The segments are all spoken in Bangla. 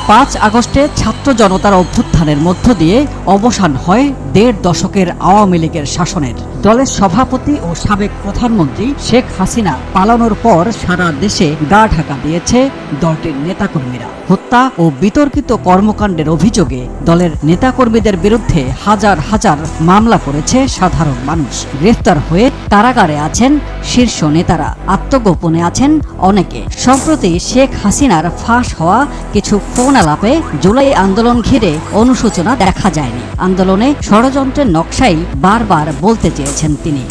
5 আগস্টে ছাত্র জনতার অভ্যুত্থানের মধ্য দিয়ে অবসান হয় 1.5 দশকের আওয়ামী লীগের শাসনের। দলের সভাপতি ও সাবেক প্রধানমন্ত্রী শেখ হাসিনা পালানোর পর সারা দেশে গা ঢাকা দিয়েছে দলটির নেতাকর্মীরা। হত্যা ও বিতর্কিত কর্মকাণ্ডের অভিযোগে দলের নেতাকর্মীদের বিরুদ্ধে হাজার হাজার মামলা করেছে সাধারণ মানুষ। গ্রেফতার হয়ে কারাগারে আছেন শীর্ষ নেতারা, আত্মগোপনে আছেন অনেকে। সম্প্রতি শেখ হাসিনার ফাঁস হওয়া কিছু ফোন আলাপে জুলাই আন্দোলন ঘিরে অনুশোচনা দেখা যায়নি। আন্দোলনে ষড়যন্ত্রের নকশাই বারবার বলতে চেয়েছেন তিনি।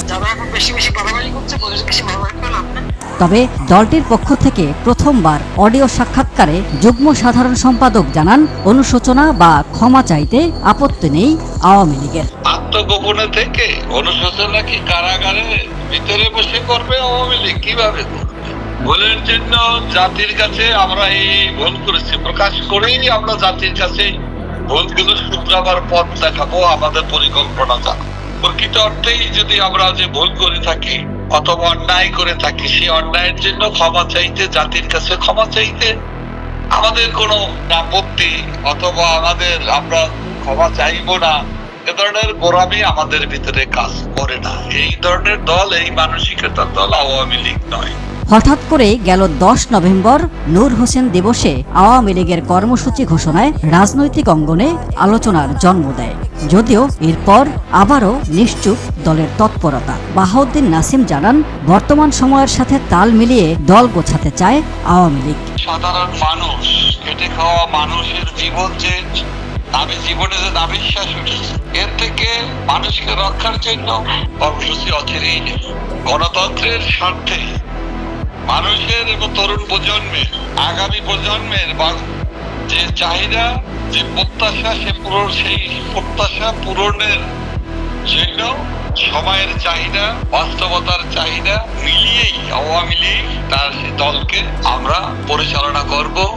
তবে দলটির পক্ষ থেকে প্রথমবার অডিও সাক্ষাৎকারে যুগ্ম সাধারণ সম্পাদক জানান, অনুশোচনা বা ক্ষমা চাইতে আপত্তি নেই আওয়ামী লীগের। আত্মগোপনে থেকে অনুশোচনা কি কারাগারে ভিতরে বসে করবে আওয়ামী লীগ? কিভাবে করবে? ভুলের জন্য জাতির কাছে আমরা এই ভুল করেছি প্রকাশ করেই আমরা জাতির কাছে ভুলগুলো শুধরাবার পথ দেখাবো, আমাদের পরিকল্পনা জানাবো। প্রকৃত অর্থেই যদি আমরা যে ভুল করে থাকি অথবা অন্যায় করে থাকি, সেই অন্যায়ের জন্য ক্ষমা চাইতে, জাতির কাছে ক্ষমা চাইতে আমাদের কোনো আপত্তি অথবা আমরা ক্ষমা চাইবো না, এ ধরনের গোড়ামি আমাদের ভিতরে কাজ করে না। এই ধরনের দল, এই মানসিকতার দল আওয়ামী লীগ নয়। হঠাৎ করে গেল 10 নভেম্বর নূর হোসেন দিবসে আওয়ামী লীগের কর্মসূচি ঘোষণায় রাজনৈতিক অঙ্গনে আলোচনার জন্ম দেয়। যদিও এরপর আবারও নিশ্চুপ দলের তৎপরতা। বাহাউদ্দিন নাসিম জানান, বর্তমান সময়ের সাথে তাল মিলিয়ে দল গোছাতে চায় আওয়ামী লীগ। সাধারণ মানুষ, খেটে খাওয়া মানুষের জীবনে যে নাভিশ্বাস উঠেছে, এর থেকে মানুষকে রক্ষার জন্য কর্মসূচি অচিরেই নেই। গণতন্ত্রের স্বার্থে মানুষের এবং তরুণ প্রজন্মের, আগামী প্রজন্মের যে চাহিদা, যে প্রত্যাশা, সেই প্রত্যাশা পূরণের জন্য সময়ের চাহিদা, বাস্তবতার চাহিদা মিলিয়েই আওয়ামী লীগ তার দলকে আমরা পরিচালনা করব।